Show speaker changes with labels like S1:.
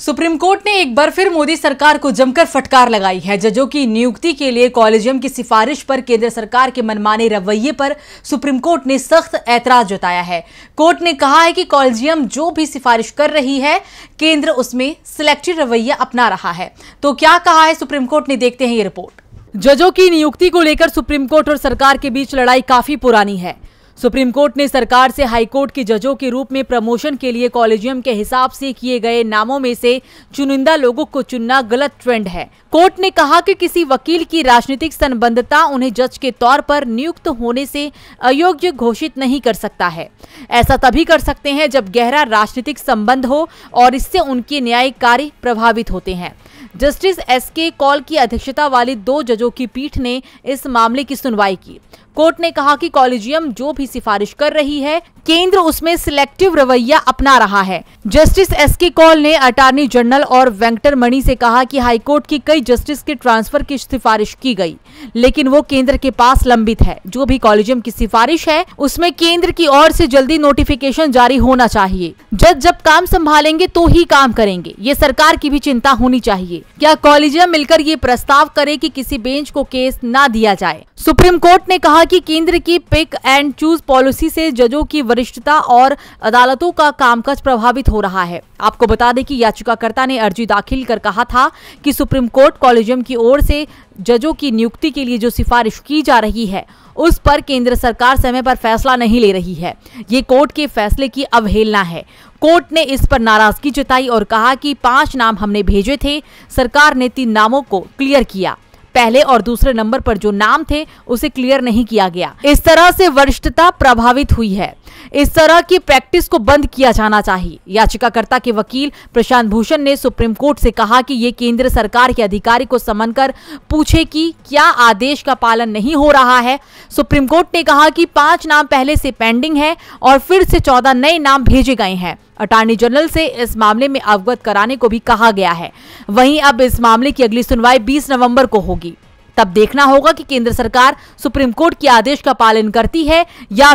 S1: Supreme court ने एक बार फिर मोदी सरकार को जमकर फटकार लगाई है। जजों की नियुक्ति के लिए कॉलेजियम की सिफारिश पर केंद्र सरकार के मनमाने रवैये पर सुप्रीम कोर्ट ने सख्त ऐतराज जताया है। कोर्ट ने कहा है कि कॉलेजियम जो भी सिफारिश कर रही है, केंद्र उसमें सिलेक्टिव रवैया अपना रहा है। तो क्या कहा है सुप्रीम कोर्ट ने, देखते हैं ये रिपोर्ट। जजों की नियुक्ति को लेकर सुप्रीम कोर्ट और सरकार के बीच लड़ाई काफी पुरानी है। सुप्रीम कोर्ट ने सरकार से हाईकोर्ट के जजों के रूप में प्रमोशन के लिए कॉलेजियम के हिसाब से किए गए नामों में से चुनिंदा लोगों को चुनना गलत ट्रेंड है। कोर्ट ने कहा कि किसी वकील की राजनीतिक संबंधता उन्हें जज के तौर पर नियुक्त होने से अयोग्य घोषित नहीं कर सकता है। ऐसा तभी कर सकते हैं जब गहरा राजनीतिक संबंध हो और इससे उनके न्यायिक कार्य प्रभावित होते हैं। जस्टिस एसके कौल की अध्यक्षता वाली 2 जजों की पीठ ने इस मामले की सुनवाई की। कोर्ट ने कहा कि कॉलेजियम जो भी सिफारिश कर रही है, केंद्र उसमें सिलेक्टिव रवैया अपना रहा है। जस्टिस एसके कौल ने अटॉर्नी जनरल और वेंकटरमणि से कहा कि हाईकोर्ट की कई जस्टिस के ट्रांसफर की सिफारिश की गई, लेकिन वो केंद्र के पास लंबित है। जो भी कॉलेजियम की सिफारिश है, उसमें केंद्र की ओर से जल्दी नोटिफिकेशन जारी होना चाहिए। जज जब काम संभालेंगे तो ही काम करेंगे, ये सरकार की भी चिंता होनी चाहिए। क्या कॉलेजियम मिलकर ये प्रस्ताव करे कि किसी बेंच को केस न दिया जाए? सुप्रीम कोर्ट ने कहा कि केंद्र की पिक एंड चूज पॉलिसी से जजों की वरिष्ठता और अदालतों का कामकाज प्रभावित हो रहा है। आपको बता दें कि याचिकाकर्ता ने अर्जी दाखिल कर कहा था कि सुप्रीम कोर्ट कॉलेजियम की ओर से जजों की नियुक्ति के लिए जो सिफारिश की जा रही है, उस पर केंद्र सरकार समय पर फैसला नहीं ले रही है। ये कोर्ट के फैसले की अवहेलना है। कोर्ट ने इस पर नाराजगी जताई और कहा कि 5 नाम हमने भेजे थे, सरकार ने 3 नामों को क्लियर किया। पहले और दूसरे नंबर पर जो नाम थे उसे क्लियर नहीं किया गया। इस तरह से वरिष्ठता प्रभावित हुई है। इस तरह की प्रैक्टिस को बंद किया जाना चाहिए। याचिकाकर्ता के वकील प्रशांत भूषण ने सुप्रीम कोर्ट से कहा कि ये केंद्र सरकार के अधिकारी को समन कर पूछे कि क्या आदेश का पालन नहीं हो रहा है। सुप्रीम कोर्ट ने कहा कि 5 नाम पहले से पेंडिंग है और फिर से 14 नए नाम भेजे गए हैं। अटॉर्नी जनरल से इस मामले में अवगत कराने को भी कहा गया है। वहीं अब इस मामले की अगली सुनवाई 20 नवंबर को होगी। तब देखना होगा कि केंद्र सरकार सुप्रीम कोर्ट के आदेश का पालन करती है या